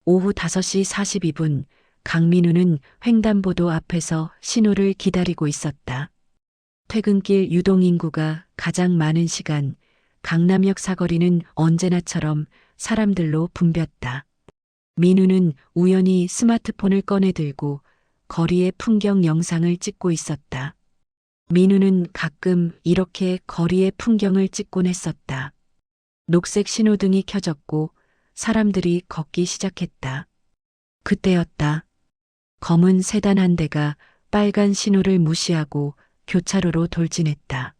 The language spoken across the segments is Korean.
오후 5시 42분 강민우는 횡단보도 앞에서 신호를 기다리고 있었다. 퇴근길 유동인구가 가장 많은 시간, 강남역 사거리는 언제나처럼 사람들로 붐볐다. 민우는 우연히 스마트폰을 꺼내 들고 거리의 풍경 영상을 찍고 있었다. 민우는 가끔 이렇게 거리의 풍경을 찍곤 했었다. 녹색 신호등이 켜졌고 사람들이 걷기 시작했다. 그때였다. 검은 세단 한 대가 빨간 신호를 무시하고 교차로로 돌진했다.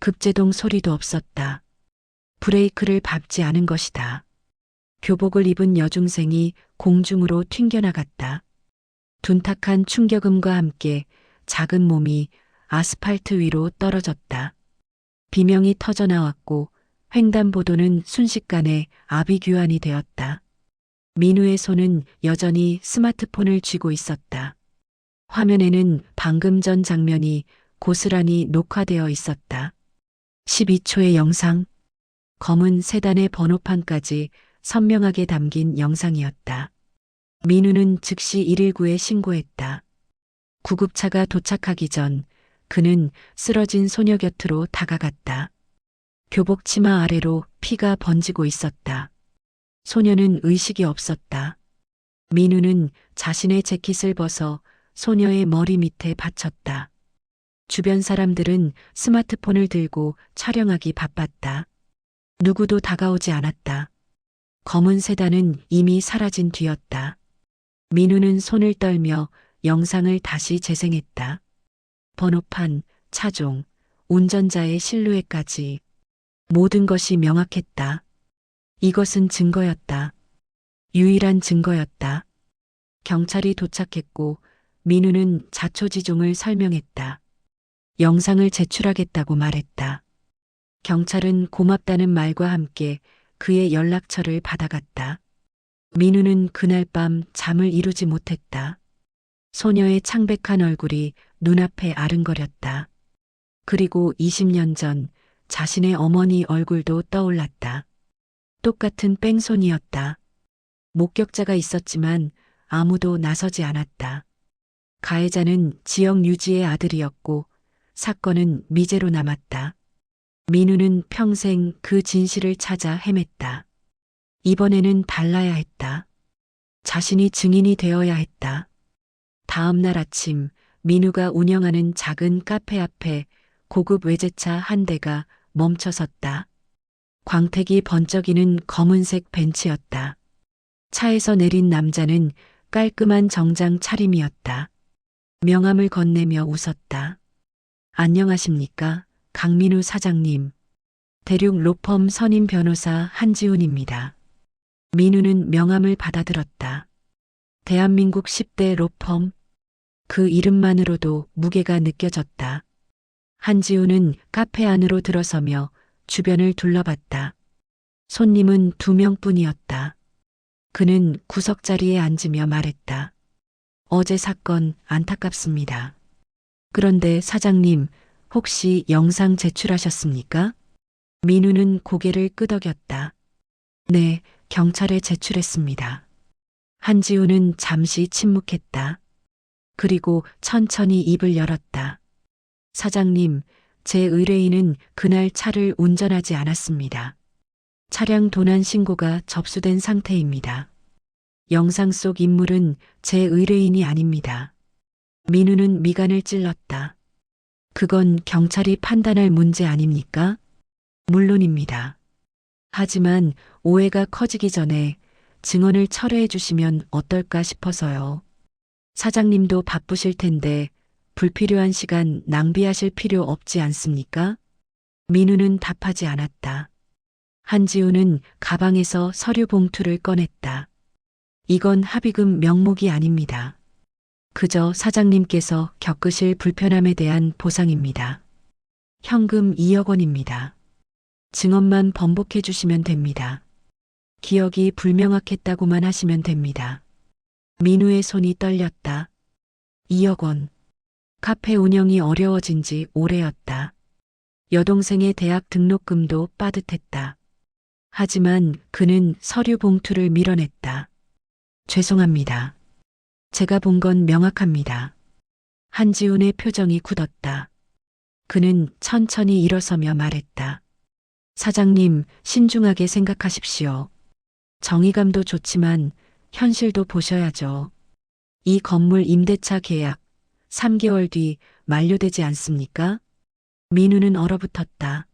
급제동 소리도 없었다. 브레이크를 밟지 않은 것이다. 교복을 입은 여중생이 공중으로 튕겨나갔다. 둔탁한 충격음과 함께 작은 몸이 아스팔트 위로 떨어졌다. 비명이 터져나왔고 횡단보도는 순식간에 아비규환이 되었다. 민우의 손은 여전히 스마트폰을 쥐고 있었다. 화면에는 방금 전 장면이 고스란히 녹화되어 있었다. 12초의 영상, 검은 세단의 번호판까지 선명하게 담긴 영상이었다. 민우는 즉시 119에 신고했다. 구급차가 도착하기 전 그는 쓰러진 소녀 곁으로 다가갔다. 교복 치마 아래로 피가 번지고 있었다. 소녀는 의식이 없었다. 민우는 자신의 재킷을 벗어 소녀의 머리 밑에 받쳤다. 주변 사람들은 스마트폰을 들고 촬영하기 바빴다. 누구도 다가오지 않았다. 검은 세단은 이미 사라진 뒤였다. 민우는 손을 떨며 영상을 다시 재생했다. 번호판, 차종, 운전자의 실루엣까지 모든 것이 명확했다. 이것은 증거였다. 유일한 증거였다. 경찰이 도착했고 민우는 자초지종을 설명했다. 영상을 제출하겠다고 말했다. 경찰은 고맙다는 말과 함께 그의 연락처를 받아갔다. 민우는 그날 밤 잠을 이루지 못했다. 소녀의 창백한 얼굴이 눈앞에 아른거렸다. 그리고 20년 전 자신의 어머니 얼굴도 떠올랐다. 똑같은 뺑소니였다. 목격자가 있었지만 아무도 나서지 않았다. 가해자는 지역 유지의 아들이었고 사건은 미제로 남았다. 민우는 평생 그 진실을 찾아 헤맸다. 이번에는 달라야 했다. 자신이 증인이 되어야 했다. 다음 날 아침 민우가 운영하는 작은 카페 앞에 고급 외제차 한 대가 멈춰 섰다. 광택이 번쩍이는 검은색 벤츠였다. 차에서 내린 남자는 깔끔한 정장 차림이었다. 명함을 건네며 웃었다. 안녕하십니까, 강민우 사장님. 대륙 로펌 선임 변호사 한지훈입니다. 민우는 명함을 받아들었다. 대한민국 10대 로펌. 그 이름만으로도 무게가 느껴졌다. 한지훈은 카페 안으로 들어서며 주변을 둘러봤다. 손님은 2명뿐이었다. 그는 구석자리에 앉으며 말했다. 어제 사건 안타깝습니다. 그런데 사장님, 혹시 영상 제출하셨습니까? 민우는 고개를 끄덕였다. 네, 경찰에 제출했습니다. 한지훈은 잠시 침묵했다. 그리고 천천히 입을 열었다. 사장님, 제 의뢰인은 그날 차를 운전하지 않았습니다. 차량 도난 신고가 접수된 상태입니다. 영상 속 인물은 제 의뢰인이 아닙니다. 민우는 미간을 찔렀다. 그건 경찰이 판단할 문제 아닙니까? 물론입니다. 하지만 오해가 커지기 전에 증언을 철회해 주시면 어떨까 싶어서요. 사장님도 바쁘실 텐데 불필요한 시간 낭비하실 필요 없지 않습니까? 민우는 답하지 않았다. 한지우는 가방에서 서류 봉투를 꺼냈다. 이건 합의금 명목이 아닙니다. 그저 사장님께서 겪으실 불편함에 대한 보상입니다. 현금 2억 원입니다. 증언만 번복해 주시면 됩니다. 기억이 불명확했다고만 하시면 됩니다. 민우의 손이 떨렸다. 2억 원. 카페 운영이 어려워진 지 오래였다. 여동생의 대학 등록금도 빠듯했다. 하지만 그는 서류 봉투를 밀어냈다. 죄송합니다. 제가 본 건 명확합니다. 한지훈의 표정이 굳었다. 그는 천천히 일어서며 말했다. 사장님, 신중하게 생각하십시오. 정의감도 좋지만 현실도 보셔야죠. 이 건물 임대차 계약 3개월 뒤 만료되지 않습니까? 민우는 얼어붙었다.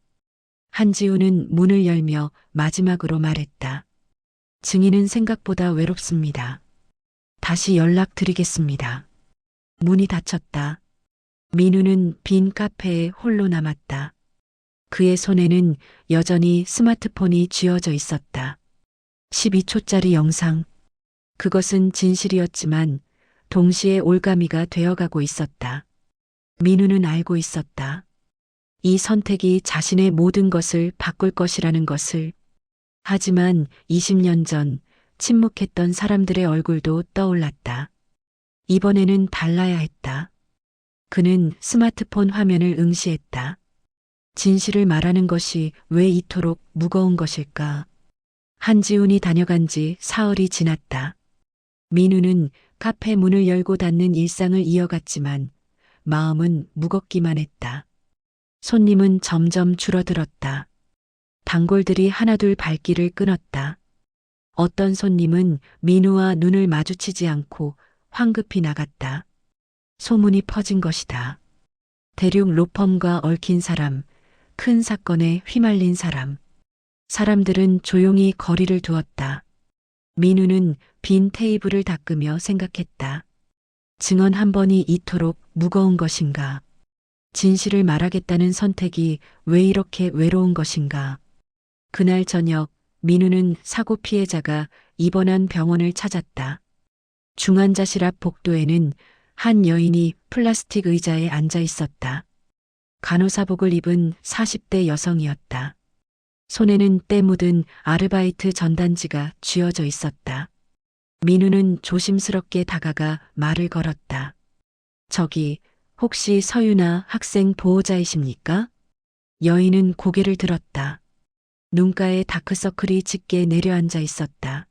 한지우는 문을 열며 마지막으로 말했다. 증인은 생각보다 외롭습니다. 다시 연락드리겠습니다. 문이 닫혔다. 민우는 빈 카페에 홀로 남았다. 그의 손에는 여전히 스마트폰이 쥐어져 있었다. 12초짜리 영상. 그것은 진실이었지만 동시에 올가미가 되어가고 있었다. 민우는 알고 있었다. 이 선택이 자신의 모든 것을 바꿀 것이라는 것을. 하지만 20년 전 침묵했던 사람들의 얼굴도 떠올랐다. 이번에는 달라야 했다. 그는 스마트폰 화면을 응시했다. 진실을 말하는 것이 왜 이토록 무거운 것일까? 한지훈이 다녀간 지 사흘이 지났다. 민우는 카페 문을 열고 닫는 일상을 이어갔지만 마음은 무겁기만 했다. 손님은 점점 줄어들었다. 단골들이 하나둘 발길을 끊었다. 어떤 손님은 민우와 눈을 마주치지 않고 황급히 나갔다. 소문이 퍼진 것이다. 대륙 로펌과 얽힌 사람, 큰 사건에 휘말린 사람. 사람들은 조용히 거리를 두었다. 민우는 빈 테이블을 닦으며 생각했다. 증언 한 번이 이토록 무거운 것인가? 진실을 말하겠다는 선택이 왜 이렇게 외로운 것인가? 그날 저녁 민우는 사고 피해자가 입원한 병원을 찾았다. 중환자실 앞 복도에는 한 여인이 플라스틱 의자에 앉아 있었다. 간호사복을 입은 40대 여성이었다. 손에는 때 묻은 아르바이트 전단지가 쥐어져 있었다. 민우는 조심스럽게 다가가 말을 걸었다. 저기, 혹시 서유나 학생 보호자이십니까? 여인은 고개를 들었다. 눈가에 다크서클이 짙게 내려앉아 있었다.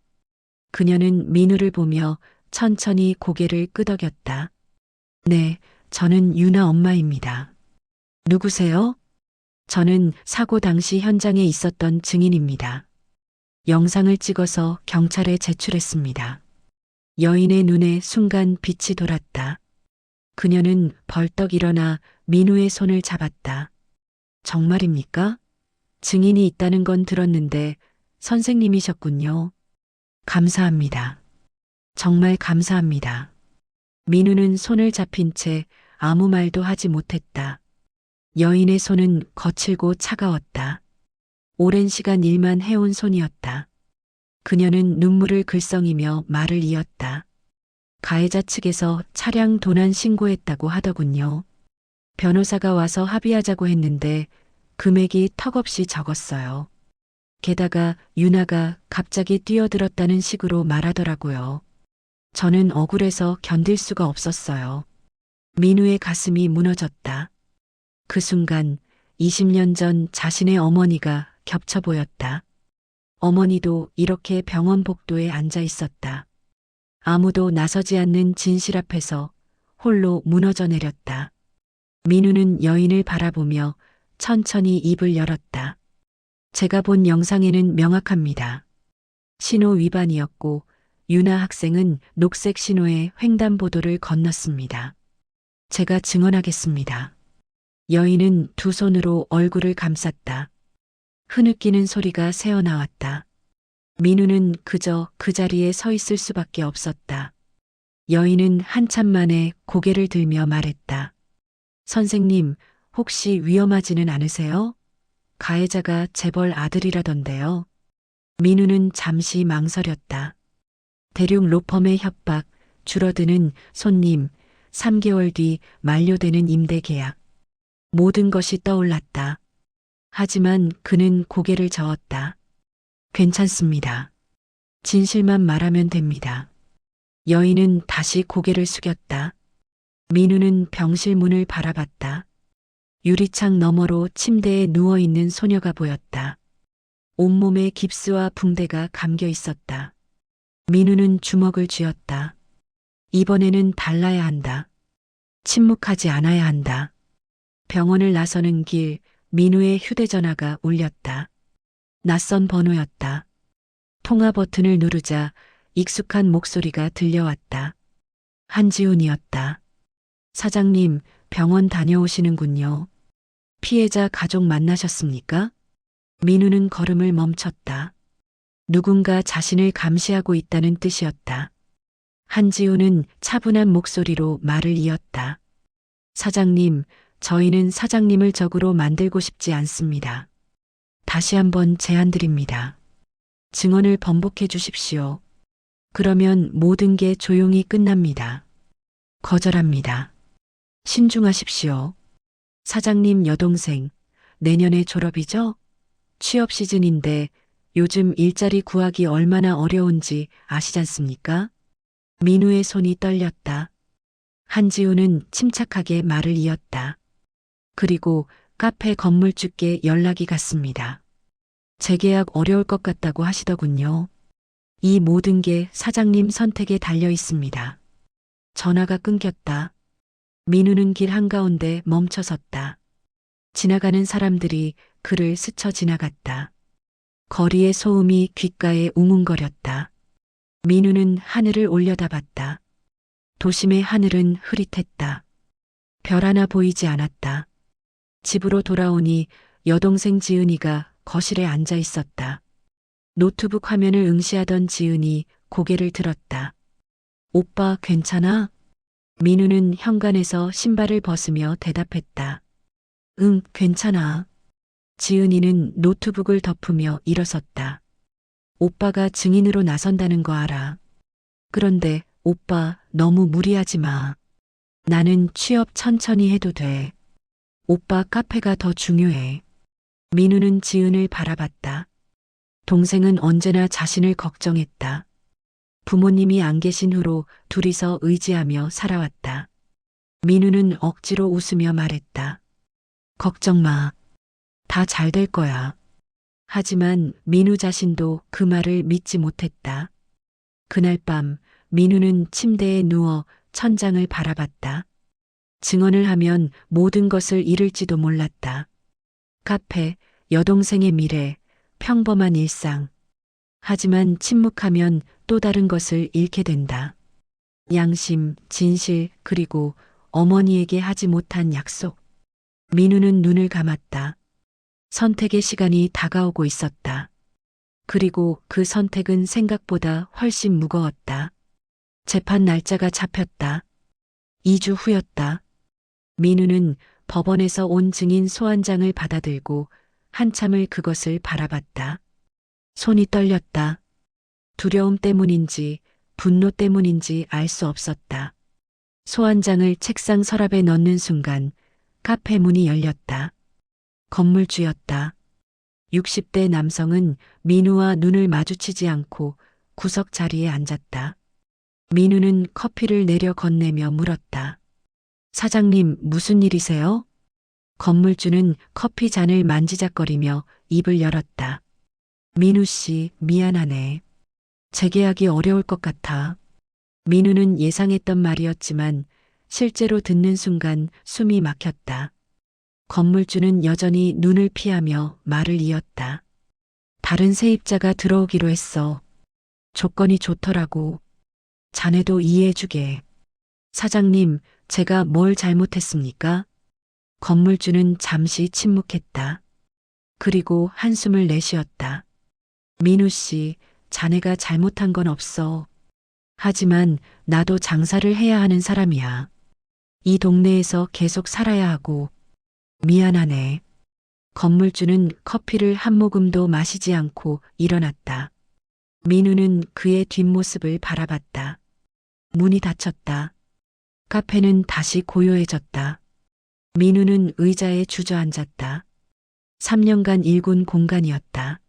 그녀는 민우를 보며 천천히 고개를 끄덕였다. 네, 저는 유나 엄마입니다. 누구세요? 저는 사고 당시 현장에 있었던 증인입니다. 영상을 찍어서 경찰에 제출했습니다. 여인의 눈에 순간 빛이 돌았다. 그녀는 벌떡 일어나 민우의 손을 잡았다. 정말입니까? 증인이 있다는 건 들었는데 선생님이셨군요. 감사합니다. 정말 감사합니다. 민우는 손을 잡힌 채 아무 말도 하지 못했다. 여인의 손은 거칠고 차가웠다. 오랜 시간 일만 해온 손이었다. 그녀는 눈물을 글썽이며 말을 이었다. 가해자 측에서 차량 도난 신고했다고 하더군요. 변호사가 와서 합의하자고 했는데 금액이 턱없이 적었어요. 게다가 유나가 갑자기 뛰어들었다는 식으로 말하더라고요. 저는 억울해서 견딜 수가 없었어요. 민우의 가슴이 무너졌다. 그 순간 20년 전 자신의 어머니가 겹쳐 보였다. 어머니도 이렇게 병원 복도에 앉아 있었다. 아무도 나서지 않는 진실 앞에서 홀로 무너져 내렸다. 민우는 여인을 바라보며 천천히 입을 열었다. 제가 본 영상에는 명확합니다. 신호 위반이었고 유나 학생은 녹색 신호에 횡단보도를 건넜습니다. 제가 증언하겠습니다. 여인은 두 손으로 얼굴을 감쌌다. 흐느끼는 소리가 새어나왔다. 민우는 그저 그 자리에 서 있을 수밖에 없었다. 여인은 한참 만에 고개를 들며 말했다. 선생님, 혹시 위험하지는 않으세요? 가해자가 재벌 아들이라던데요. 민우는 잠시 망설였다. 대륙 로펌의 협박, 줄어드는 손님, 3개월 뒤 만료되는 임대 계약. 모든 것이 떠올랐다. 하지만 그는 고개를 저었다. 괜찮습니다. 진실만 말하면 됩니다. 여인은 다시 고개를 숙였다. 민우는 병실 문을 바라봤다. 유리창 너머로 침대에 누워있는 소녀가 보였다. 온몸에 깁스와 붕대가 감겨 있었다. 민우는 주먹을 쥐었다. 이번에는 달라야 한다. 침묵하지 않아야 한다. 병원을 나서는 길 민우의 휴대전화가 울렸다. 낯선 번호였다. 통화 버튼을 누르자 익숙한 목소리가 들려왔다. 한지훈이었다. 사장님, 병원 다녀오시는군요. 피해자 가족 만나셨습니까? 민우는 걸음을 멈췄다. 누군가 자신을 감시하고 있다는 뜻이었다. 한지훈은 차분한 목소리로 말을 이었다. 사장님, 저희는 사장님을 적으로 만들고 싶지 않습니다. 다시 한번 제안드립니다. 증언을 번복해 주십시오. 그러면 모든 게 조용히 끝납니다. 거절합니다. 신중하십시오. 사장님 여동생, 내년에 졸업이죠? 취업 시즌인데 요즘 일자리 구하기 얼마나 어려운지 아시잖습니까? 민우의 손이 떨렸다. 한지우는 침착하게 말을 이었다. 그리고 카페 건물주께 연락이 갔습니다. 재계약 어려울 것 같다고 하시더군요. 이 모든 게 사장님 선택에 달려 있습니다. 전화가 끊겼다. 민우는 길 한가운데 멈춰섰다. 지나가는 사람들이 그를 스쳐 지나갔다. 거리의 소음이 귓가에 웅웅거렸다. 민우는 하늘을 올려다봤다. 도심의 하늘은 흐릿했다. 별 하나 보이지 않았다. 집으로 돌아오니 여동생 지은이가 거실에 앉아 있었다. 노트북 화면을 응시하던 지은이 고개를 들었다. 오빠 괜찮아? 민우는 현관에서 신발을 벗으며 대답했다. 응, 괜찮아. 지은이는 노트북을 덮으며 일어섰다. 오빠가 증인으로 나선다는 거 알아. 그런데 오빠 너무 무리하지 마. 나는 취업 천천히 해도 돼. 오빠 카페가 더 중요해. 민우는 지은을 바라봤다. 동생은 언제나 자신을 걱정했다. 부모님이 안 계신 후로 둘이서 의지하며 살아왔다. 민우는 억지로 웃으며 말했다. 걱정 마. 다 잘 될 거야. 하지만 민우 자신도 그 말을 믿지 못했다. 그날 밤 민우는 침대에 누워 천장을 바라봤다. 증언을 하면 모든 것을 잃을지도 몰랐다. 카페, 여동생의 미래, 평범한 일상. 하지만 침묵하면 또 다른 것을 잃게 된다. 양심, 진실, 그리고 어머니에게 하지 못한 약속. 민우는 눈을 감았다. 선택의 시간이 다가오고 있었다. 그리고 그 선택은 생각보다 훨씬 무거웠다. 재판 날짜가 잡혔다. 2주 후였다. 민우는 법원에서 온 증인 소환장을 받아들고 한참을 그것을 바라봤다. 손이 떨렸다. 두려움 때문인지 분노 때문인지 알 수 없었다. 소환장을 책상 서랍에 넣는 순간 카페 문이 열렸다. 건물주였다. 60대 남성은 민우와 눈을 마주치지 않고 구석 자리에 앉았다. 민우는 커피를 내려 건네며 물었다. 사장님, 무슨 일이세요? 건물주는 커피 잔을 만지작거리며 입을 열었다. 민우 씨, 미안하네. 재계약이 어려울 것 같아. 민우는 예상했던 말이었지만 실제로 듣는 순간 숨이 막혔다. 건물주는 여전히 눈을 피하며 말을 이었다. 다른 세입자가 들어오기로 했어. 조건이 좋더라고. 자네도 이해해주게. 사장님, 제가 뭘 잘못했습니까? 건물주는 잠시 침묵했다. 그리고 한숨을 내쉬었다. 민우 씨, 자네가 잘못한 건 없어. 하지만 나도 장사를 해야 하는 사람이야. 이 동네에서 계속 살아야 하고. 미안하네. 건물주는 커피를 한 모금도 마시지 않고 일어났다. 민우는 그의 뒷모습을 바라봤다. 문이 닫혔다. 카페는 다시 고요해졌다. 민우는 의자에 주저앉았다. 3년간 일군 공간이었다.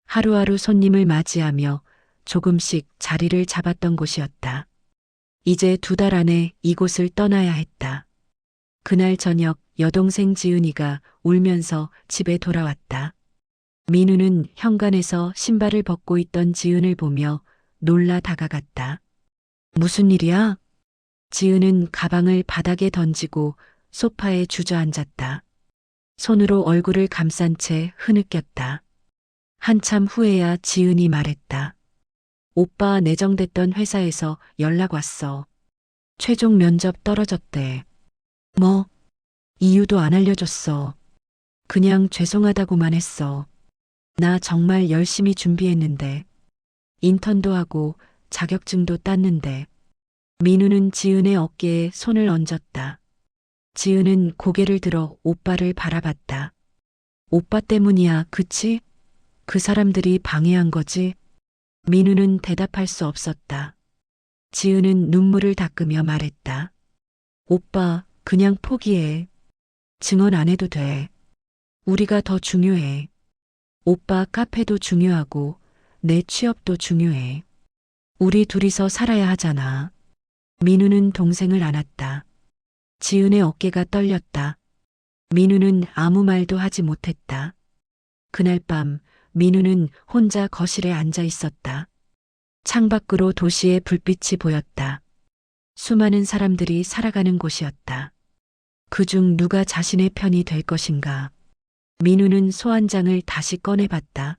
하루하루 손님을 맞이하며 조금씩 자리를 잡았던 곳이었다. 이제 2달 안에 이곳을 떠나야 했다. 그날 저녁 여동생 지은이가 울면서 집에 돌아왔다. 민우는 현관에서 신발을 벗고 있던 지은을 보며 놀라 다가갔다. 무슨 일이야? 지은은 가방을 바닥에 던지고 소파에 주저앉았다. 손으로 얼굴을 감싼 채 흐느꼈다. 한참 후에야 지은이 말했다. 오빠 내정됐던 회사에서 연락 왔어. 최종 면접 떨어졌대. 뭐? 이유도 안 알려줬어. 그냥 죄송하다고만 했어. 나 정말 열심히 준비했는데. 인턴도 하고 자격증도 땄는데. 민우는 지은의 어깨에 손을 얹었다. 지은은 고개를 들어 오빠를 바라봤다. 오빠 때문이야, 그치? 그 사람들이 방해한 거지? 민우는 대답할 수 없었다. 지은은 눈물을 닦으며 말했다. 오빠, 그냥 포기해. 증언 안 해도 돼. 우리가 더 중요해. 오빠 카페도 중요하고 내 취업도 중요해. 우리 둘이서 살아야 하잖아. 민우는 동생을 안았다. 지은의 어깨가 떨렸다. 민우는 아무 말도 하지 못했다. 그날 밤 민우는 혼자 거실에 앉아 있었다. 창밖으로 도시의 불빛이 보였다. 수많은 사람들이 살아가는 곳이었다. 그중 누가 자신의 편이 될 것인가. 민우는 소환장을 다시 꺼내봤다.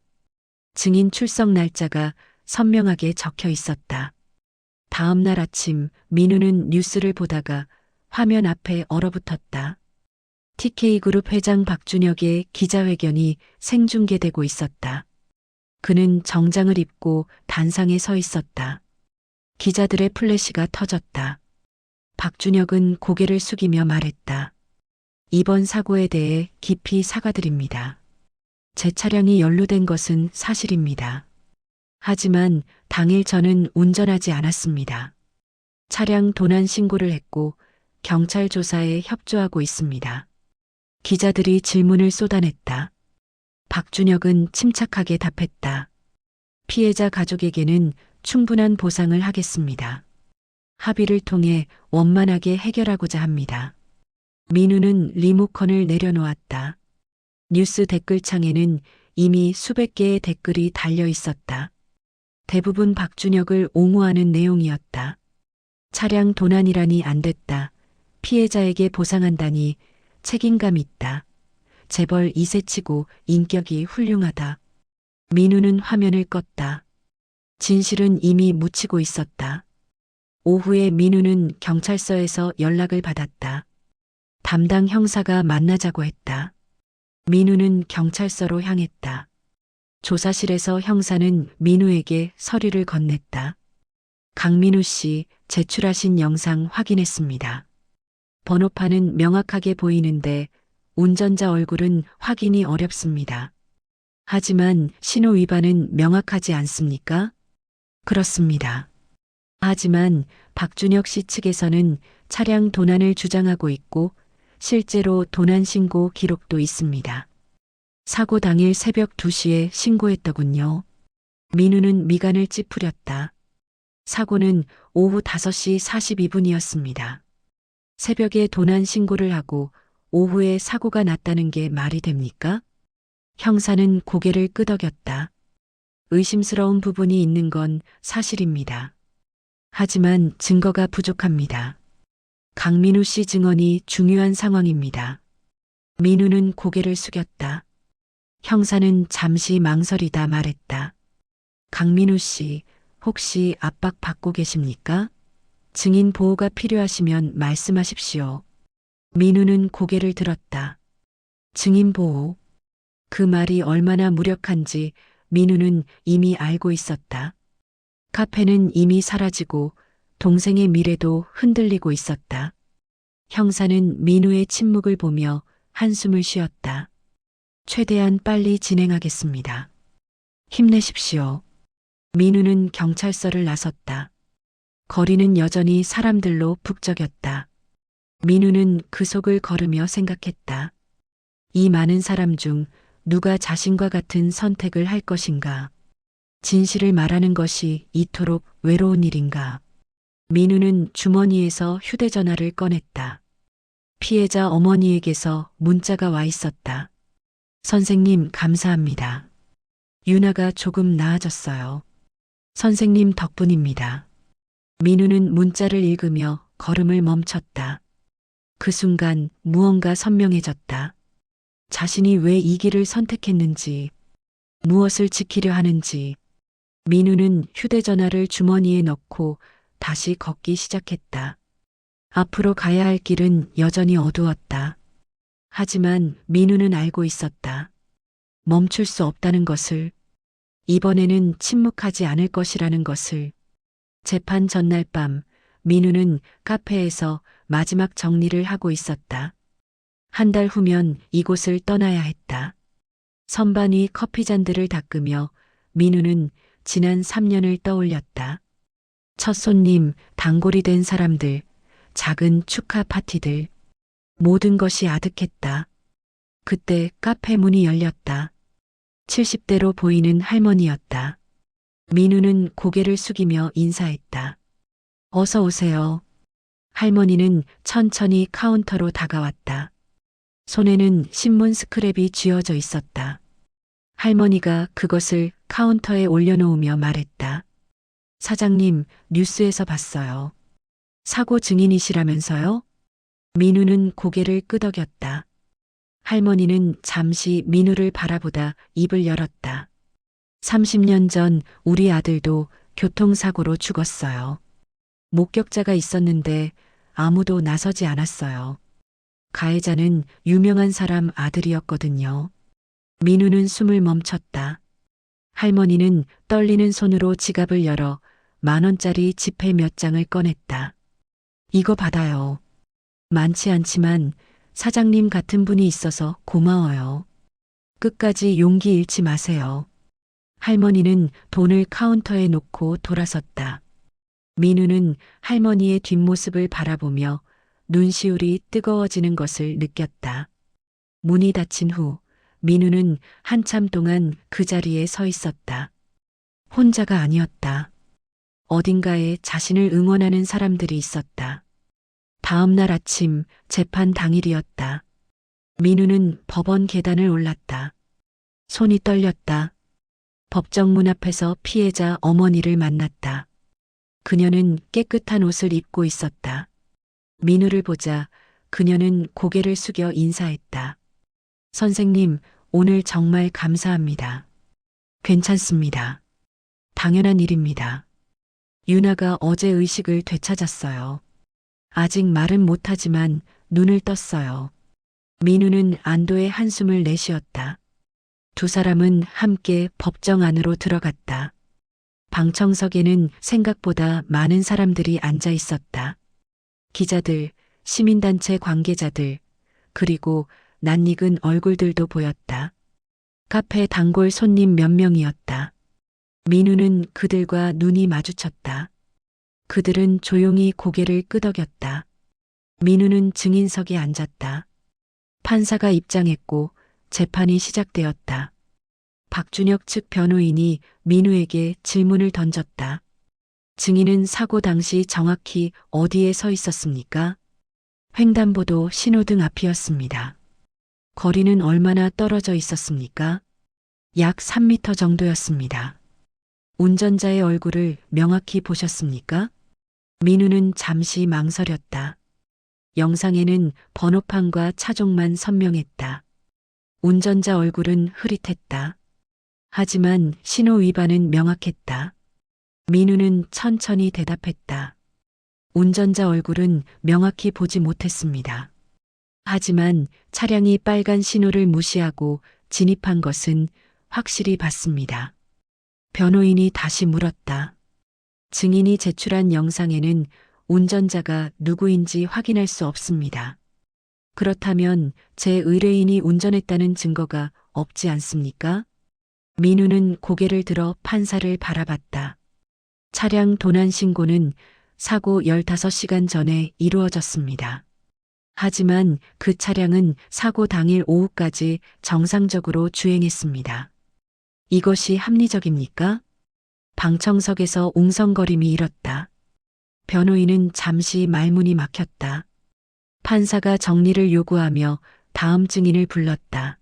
증인 출석 날짜가 선명하게 적혀 있었다. 다음 날 아침 민우는 뉴스를 보다가 화면 앞에 얼어붙었다. TK그룹 회장 박준혁의 기자회견이 생중계되고 있었다. 그는 정장을 입고 단상에 서 있었다. 기자들의 플래시가 터졌다. 박준혁은 고개를 숙이며 말했다. 이번 사고에 대해 깊이 사과드립니다. 제 차량이 연루된 것은 사실입니다. 하지만 당일 저는 운전하지 않았습니다. 차량 도난 신고를 했고 경찰 조사에 협조하고 있습니다. 기자들이 질문을 쏟아냈다. 박준혁은 침착하게 답했다. 피해자 가족에게는 충분한 보상을 하겠습니다. 합의를 통해 원만하게 해결하고자 합니다. 민우는 리모컨을 내려놓았다. 뉴스 댓글창에는 이미 수백 개의 댓글이 달려 있었다. 대부분 박준혁을 옹호하는 내용이었다. 차량 도난이라니 안 됐다. 피해자에게 보상한다니 책임감 있다. 재벌 2세치고 인격이 훌륭하다. 민우는 화면을 껐다. 진실은 이미 묻히고 있었다. 오후에 민우는 경찰서에서 연락을 받았다. 담당 형사가 만나자고 했다. 민우는 경찰서로 향했다. 조사실에서 형사는 민우에게 서류를 건넸다. 강민우 씨 제출하신 영상 확인했습니다. 번호판은 명확하게 보이는데 운전자 얼굴은 확인이 어렵습니다. 하지만 신호 위반은 명확하지 않습니까? 그렇습니다. 하지만 박준혁 씨 측에서는 차량 도난을 주장하고 있고 실제로 도난 신고 기록도 있습니다. 사고 당일 새벽 2시에 신고했더군요. 민우는 미간을 찌푸렸다. 사고는 오후 5시 42분이었습니다. 새벽에 도난 신고를 하고 오후에 사고가 났다는 게 말이 됩니까? 형사는 고개를 끄덕였다. 의심스러운 부분이 있는 건 사실입니다. 하지만 증거가 부족합니다. 강민우 씨 증언이 중요한 상황입니다. 민우는 고개를 숙였다. 형사는 잠시 망설이다 말했다. 강민우 씨, 혹시 압박받고 계십니까? 증인 보호가 필요하시면 말씀하십시오. 민우는 고개를 들었다. 증인 보호. 그 말이 얼마나 무력한지 민우는 이미 알고 있었다. 카페는 이미 사라지고 동생의 미래도 흔들리고 있었다. 형사는 민우의 침묵을 보며 한숨을 쉬었다. 최대한 빨리 진행하겠습니다. 힘내십시오. 민우는 경찰서를 나섰다. 거리는 여전히 사람들로 북적였다. 민우는 그 속을 걸으며 생각했다. 이 많은 사람 중 누가 자신과 같은 선택을 할 것인가? 진실을 말하는 것이 이토록 외로운 일인가? 민우는 주머니에서 휴대전화를 꺼냈다. 피해자 어머니에게서 문자가 와 있었다. 선생님, 감사합니다. 유나가 조금 나아졌어요. 선생님 덕분입니다. 민우는 문자를 읽으며 걸음을 멈췄다. 그 순간 무언가 선명해졌다. 자신이 왜 이 길을 선택했는지, 무엇을 지키려 하는지. 민우는 휴대전화를 주머니에 넣고 다시 걷기 시작했다. 앞으로 가야 할 길은 여전히 어두웠다. 하지만 민우는 알고 있었다. 멈출 수 없다는 것을, 이번에는 침묵하지 않을 것이라는 것을. 재판 전날 밤, 민우는 카페에서 마지막 정리를 하고 있었다. 한 달 후면 이곳을 떠나야 했다. 선반 위 커피잔들을 닦으며 민우는 지난 3년을 떠올렸다. 첫 손님, 단골이 된 사람들, 작은 축하 파티들. 모든 것이 아득했다. 그때 카페 문이 열렸다. 70대로 보이는 할머니였다. 민우는 고개를 숙이며 인사했다. 어서 오세요. 할머니는 천천히 카운터로 다가왔다. 손에는 신문 스크랩이 쥐어져 있었다. 할머니가 그것을 카운터에 올려놓으며 말했다. 사장님, 뉴스에서 봤어요. 사고 증인이시라면서요? 민우는 고개를 끄덕였다. 할머니는 잠시 민우를 바라보다 입을 열었다. 30년 전 우리 아들도 교통사고로 죽었어요. 목격자가 있었는데 아무도 나서지 않았어요. 가해자는 유명한 사람 아들이었거든요. 민우는 숨을 멈췄다. 할머니는 떨리는 손으로 지갑을 열어 10,000원짜리 지폐 몇 장을 꺼냈다. 이거 받아요. 많지 않지만 사장님 같은 분이 있어서 고마워요. 끝까지 용기 잃지 마세요. 할머니는 돈을 카운터에 놓고 돌아섰다. 민우는 할머니의 뒷모습을 바라보며 눈시울이 뜨거워지는 것을 느꼈다. 문이 닫힌 후 민우는 한참 동안 그 자리에 서 있었다. 혼자가 아니었다. 어딘가에 자신을 응원하는 사람들이 있었다. 다음 날 아침 재판 당일이었다. 민우는 법원 계단을 올랐다. 손이 떨렸다. 법정 문 앞에서 피해자 어머니를 만났다. 그녀는 깨끗한 옷을 입고 있었다. 민우를 보자 그녀는 고개를 숙여 인사했다. 선생님, 오늘 정말 감사합니다. 괜찮습니다. 당연한 일입니다. 유나가 어제 의식을 되찾았어요. 아직 말은 못하지만 눈을 떴어요. 민우는 안도의 한숨을 내쉬었다. 두 사람은 함께 법정 안으로 들어갔다. 방청석에는 생각보다 많은 사람들이 앉아 있었다. 기자들, 시민단체 관계자들, 그리고 낯익은 얼굴들도 보였다. 카페 단골 손님 몇 명이었다. 민우는 그들과 눈이 마주쳤다. 그들은 조용히 고개를 끄덕였다. 민우는 증인석에 앉았다. 판사가 입장했고 재판이 시작되었다. 박준혁 측 변호인이 민우에게 질문을 던졌다. 증인은 사고 당시 정확히 어디에 서 있었습니까? 횡단보도 신호등 앞이었습니다. 거리는 얼마나 떨어져 있었습니까? 약 3m 정도였습니다. 운전자의 얼굴을 명확히 보셨습니까? 민우는 잠시 망설였다. 영상에는 번호판과 차종만 선명했다. 운전자 얼굴은 흐릿했다. 하지만 신호 위반은 명확했다. 민우는 천천히 대답했다. 운전자 얼굴은 명확히 보지 못했습니다. 하지만 차량이 빨간 신호를 무시하고 진입한 것은 확실히 봤습니다. 변호인이 다시 물었다. 증인이 제출한 영상에는 운전자가 누구인지 확인할 수 없습니다. 그렇다면 제 의뢰인이 운전했다는 증거가 없지 않습니까? 민우는 고개를 들어 판사를 바라봤다. 차량 도난 신고는 사고 15시간 전에 이루어졌습니다. 하지만 그 차량은 사고 당일 오후까지 정상적으로 주행했습니다. 이것이 합리적입니까? 방청석에서 웅성거림이 일었다. 변호인은 잠시 말문이 막혔다. 판사가 정리를 요구하며 다음 증인을 불렀다.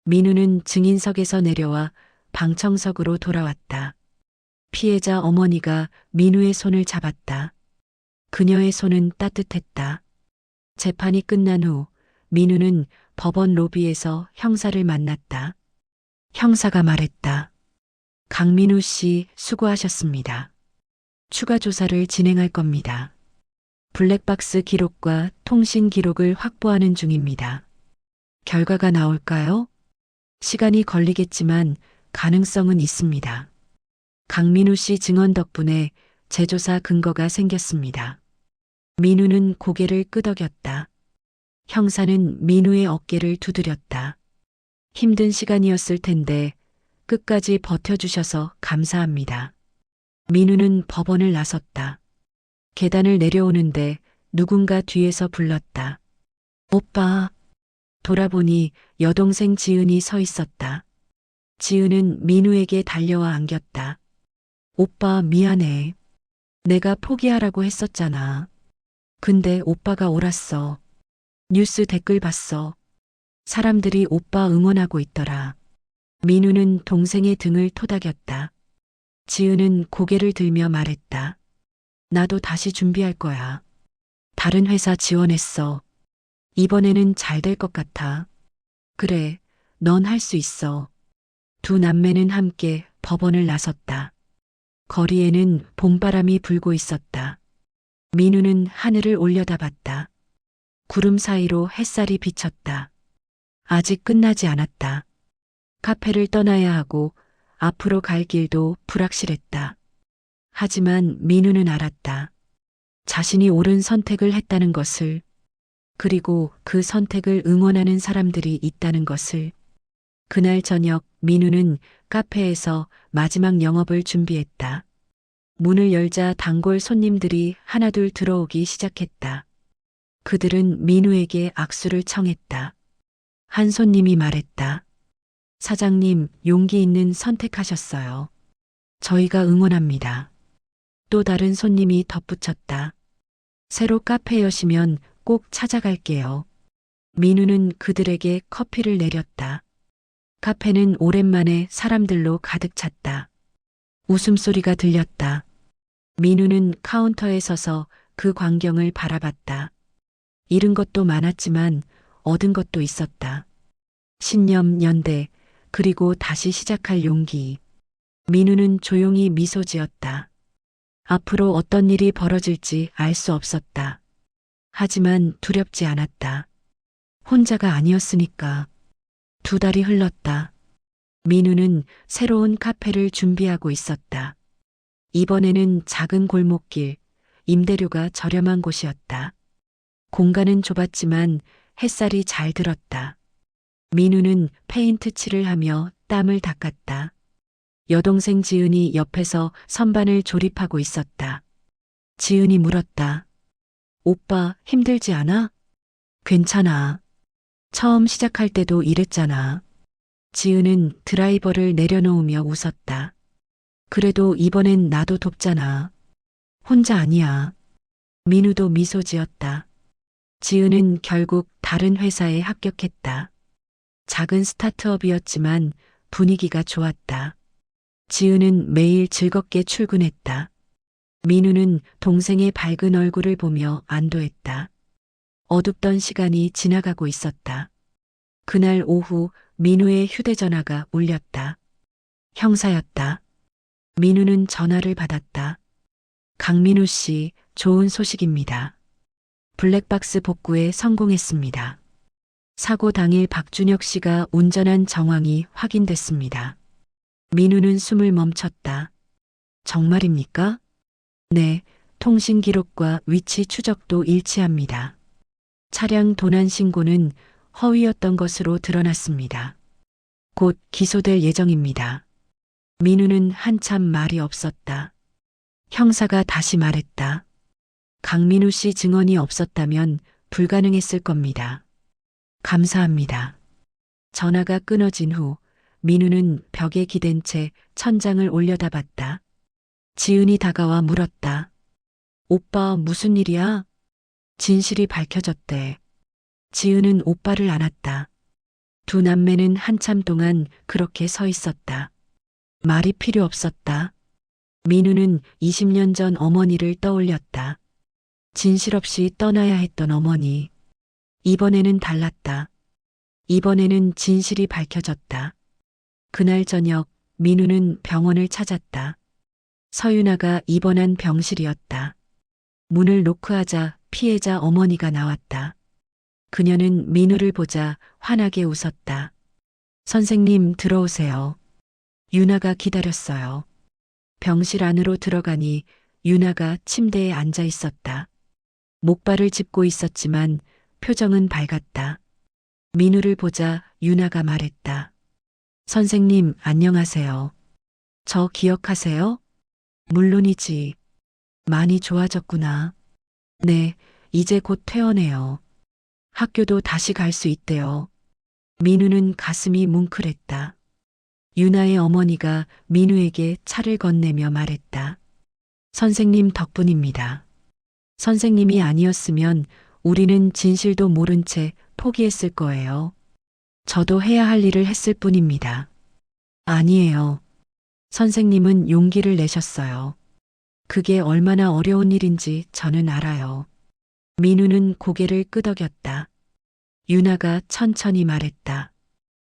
민우는 증인석에서 내려와 방청석으로 돌아왔다. 피해자 어머니가 민우의 손을 잡았다. 그녀의 손은 따뜻했다. 재판이 끝난 후 민우는 법원 로비에서 형사를 만났다. 형사가 말했다. 강민우 씨 수고하셨습니다. 추가 조사를 진행할 겁니다. 블랙박스 기록과 통신 기록을 확보하는 중입니다. 결과가 나올까요? 시간이 걸리겠지만 가능성은 있습니다. 강민우 씨 증언 덕분에 재조사 근거가 생겼습니다. 민우는 고개를 끄덕였다. 형사는 민우의 어깨를 두드렸다. 힘든 시간이었을 텐데 끝까지 버텨주셔서 감사합니다. 민우는 법원을 나섰다. 계단을 내려오는데 누군가 뒤에서 불렀다. 오빠. 돌아보니 여동생 지은이 서 있었다. 지은은 민우에게 달려와 안겼다. 오빠 미안해. 내가 포기하라고 했었잖아. 근데 오빠가 옳았어. 뉴스 댓글 봤어. 사람들이 오빠 응원하고 있더라. 민우는 동생의 등을 토닥였다. 지은은 고개를 들며 말했다. 나도 다시 준비할 거야. 다른 회사 지원했어. 이번에는 잘 될 것 같아. 그래, 넌 할 수 있어. 두 남매는 함께 법원을 나섰다. 거리에는 봄바람이 불고 있었다. 민우는 하늘을 올려다봤다. 구름 사이로 햇살이 비쳤다. 아직 끝나지 않았다. 카페를 떠나야 하고 앞으로 갈 길도 불확실했다. 하지만 민우는 알았다. 자신이 옳은 선택을 했다는 것을, 그리고 그 선택을 응원하는 사람들이 있다는 것을. 그날 저녁 민우는 카페에서 마지막 영업을 준비했다. 문을 열자 단골 손님들이 하나둘 들어오기 시작했다. 그들은 민우에게 악수를 청했다. 한 손님이 말했다. 사장님, 용기 있는 선택하셨어요. 저희가 응원합니다. 또 다른 손님이 덧붙였다. 새로 카페 여시면 꼭 찾아갈게요. 민우는 그들에게 커피를 내렸다. 카페는 오랜만에 사람들로 가득 찼다. 웃음소리가 들렸다. 민우는 카운터에 서서 그 광경을 바라봤다. 잃은 것도 많았지만 얻은 것도 있었다. 신념, 연대, 그리고 다시 시작할 용기. 민우는 조용히 미소 지었다. 앞으로 어떤 일이 벌어질지 알 수 없었다. 하지만 두렵지 않았다. 혼자가 아니었으니까. 두 달이 흘렀다. 민우는 새로운 카페를 준비하고 있었다. 이번에는 작은 골목길, 임대료가 저렴한 곳이었다. 공간은 좁았지만 햇살이 잘 들었다. 민우는 페인트 칠을 하며 땀을 닦았다. 여동생 지은이 옆에서 선반을 조립하고 있었다. 지은이 물었다. 오빠 힘들지 않아? 괜찮아. 처음 시작할 때도 이랬잖아. 지은은 드라이버를 내려놓으며 웃었다. 그래도 이번엔 나도 돕잖아. 혼자 아니야. 민우도 미소 지었다. 지은은 결국 다른 회사에 합격했다. 작은 스타트업이었지만 분위기가 좋았다. 지은은 매일 즐겁게 출근했다. 민우는 동생의 밝은 얼굴을 보며 안도했다. 어둡던 시간이 지나가고 있었다. 그날 오후 민우의 휴대전화가 울렸다. 형사였다. 민우는 전화를 받았다. 강민우 씨, 좋은 소식입니다. 블랙박스 복구에 성공했습니다. 사고 당일 박준혁 씨가 운전한 정황이 확인됐습니다. 민우는 숨을 멈췄다. 정말입니까? 네, 통신 기록과 위치 추적도 일치합니다. 차량 도난 신고는 허위였던 것으로 드러났습니다. 곧 기소될 예정입니다. 민우는 한참 말이 없었다. 형사가 다시 말했다. 강민우 씨 증언이 없었다면 불가능했을 겁니다. 감사합니다. 전화가 끊어진 후 민우는 벽에 기댄 채 천장을 올려다봤다. 지은이 다가와 물었다. 오빠 무슨 일이야? 진실이 밝혀졌대. 지은은 오빠를 안았다. 두 남매는 한참 동안 그렇게 서 있었다. 말이 필요 없었다. 민우는 20년 전 어머니를 떠올렸다. 진실 없이 떠나야 했던 어머니. 이번에는 달랐다. 이번에는 진실이 밝혀졌다. 그날 저녁 민우는 병원을 찾았다. 서윤아가 입원한 병실이었다. 문을 노크하자 피해자 어머니가 나왔다. 그녀는 민우를 보자 환하게 웃었다. 선생님 들어오세요. 윤아가 기다렸어요. 병실 안으로 들어가니 윤아가 침대에 앉아 있었다. 목발을 짚고 있었지만 표정은 밝았다. 민우를 보자 윤아가 말했다. 선생님 안녕하세요. 저 기억하세요? 물론이지. 많이 좋아졌구나. 네, 이제 곧 퇴원해요. 학교도 다시 갈 수 있대요. 민우는 가슴이 뭉클했다. 윤아의 어머니가 민우에게 차를 건네며 말했다. 선생님 덕분입니다. 선생님이 아니었으면 우리는 진실도 모른 채 포기했을 거예요. 저도 해야 할 일을 했을 뿐입니다. 아니에요. 선생님은 용기를 내셨어요. 그게 얼마나 어려운 일인지 저는 알아요. 민우는 고개를 끄덕였다. 윤아가 천천히 말했다.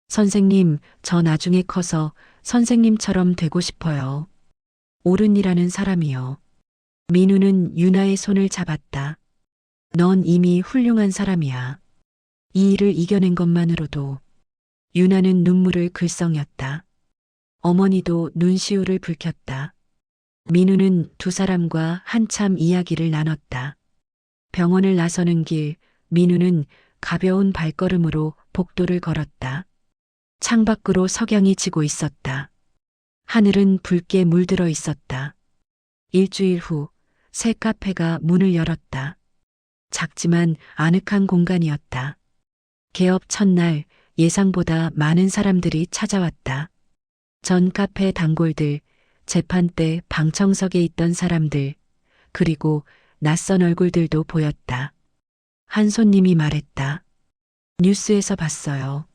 선생님, 저 나중에 커서 선생님처럼 되고 싶어요. 옳은 일하는 사람이요. 민우는 윤아의 손을 잡았다. 넌 이미 훌륭한 사람이야. 이 일을 이겨낸 것만으로도. 윤아는 눈물을 글썽였다. 어머니도 눈시울을 붉혔다. 민우는 두 사람과 한참 이야기를 나눴다. 병원을 나서는 길, 민우는 가벼운 발걸음으로 복도를 걸었다. 창밖으로 석양이 지고 있었다. 하늘은 붉게 물들어 있었다. 일주일 후, 새 카페가 문을 열었다. 작지만 아늑한 공간이었다. 개업 첫날 예상보다 많은 사람들이 찾아왔다. 전 카페 단골들, 재판때 방청석에 있던 사람들, 그리고 낯선 얼굴들도 보였다. 한 손님이 말했다. 뉴스에서 봤어요.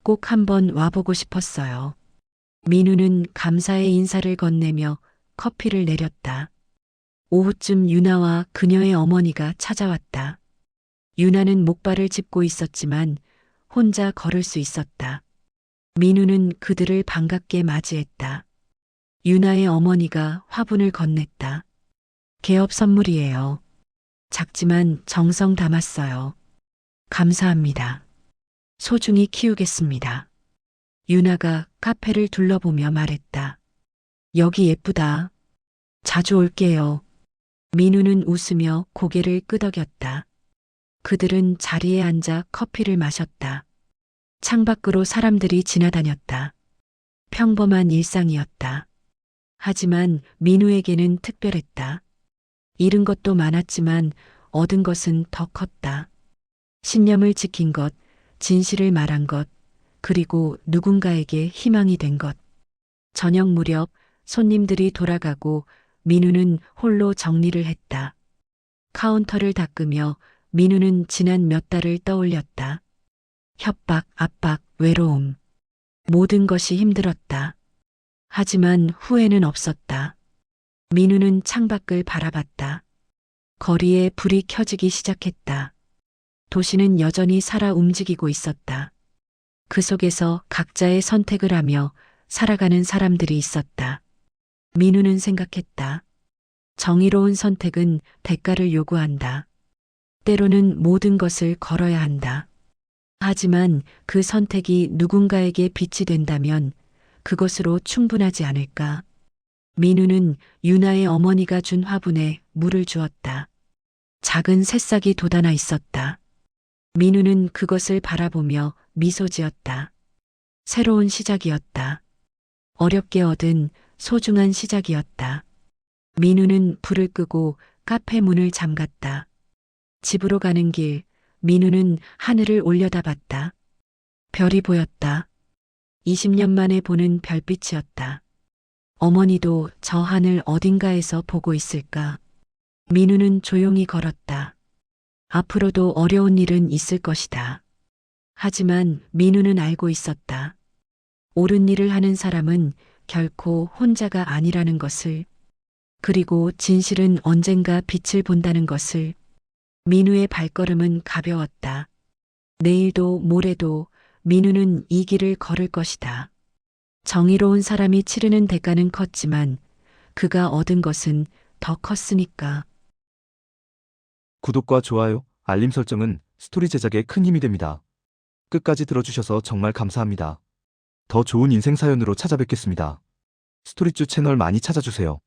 꼭 한번 와보고 싶었어요. 민우는 감사의 인사를 건네며 커피를 내렸다. 오후쯤 윤아와 그녀의 어머니가 찾아왔다. 윤아는 목발을 짚고 있었지만 혼자 걸을 수 있었다. 민우는 그들을 반갑게 맞이했다. 윤아의 어머니가 화분을 건넸다. 개업 선물이에요. 작지만 정성 담았어요. 감사합니다. 소중히 키우겠습니다. 윤아가 카페를 둘러보며 말했다. 여기 예쁘다. 자주 올게요. 민우는 웃으며 고개를 끄덕였다. 그들은 자리에 앉아 커피를 마셨다. 창밖으로 사람들이 지나다녔다. 평범한 일상이었다. 하지만 민우에게는 특별했다. 잃은 것도 많았지만 얻은 것은 더 컸다. 신념을 지킨 것, 진실을 말한 것, 그리고 누군가에게 희망이 된 것. 저녁 무렵 손님들이 돌아가고 민우는 홀로 정리를 했다. 카운터를 닦으며 민우는 지난 몇 달을 떠올렸다. 협박, 압박, 외로움. 모든 것이 힘들었다. 하지만 후회는 없었다. 민우는 창밖을 바라봤다. 거리에 불이 켜지기 시작했다. 도시는 여전히 살아 움직이고 있었다. 그 속에서 각자의 선택을 하며 살아가는 사람들이 있었다. 민우는 생각했다. 정의로운 선택은 대가를 요구한다. 때로는 모든 것을 걸어야 한다. 하지만 그 선택이 누군가에게 빛이 된다면 그것으로 충분하지 않을까? 민우는 윤아의 어머니가 준 화분에 물을 주었다. 작은 새싹이 돋아나 있었다. 민우는 그것을 바라보며 미소 지었다. 새로운 시작이었다. 어렵게 얻은 소중한 시작이었다. 민우는 불을 끄고 카페 문을 잠갔다. 집으로 가는 길, 민우는 하늘을 올려다봤다. 별이 보였다. 20년 만에 보는 별빛이었다. 어머니도 저 하늘 어딘가에서 보고 있을까? 민우는 조용히 걸었다. 앞으로도 어려운 일은 있을 것이다. 하지만 민우는 알고 있었다. 옳은 일을 하는 사람은 결코 혼자가 아니라는 것을. 그리고 진실은 언젠가 빛을 본다는 것을. 민우의 발걸음은 가벼웠다. 내일도 모레도 민우는 이 길을 걸을 것이다. 정의로운 사람이 치르는 대가는 컸지만 그가 얻은 것은 더 컸으니까. 구독과 좋아요, 알림 설정은 스토리 제작에 큰 힘이 됩니다. 끝까지 들어주셔서 정말 감사합니다. 더 좋은 인생 사연으로 찾아뵙겠습니다. 스토리쭈 채널 많이 찾아주세요.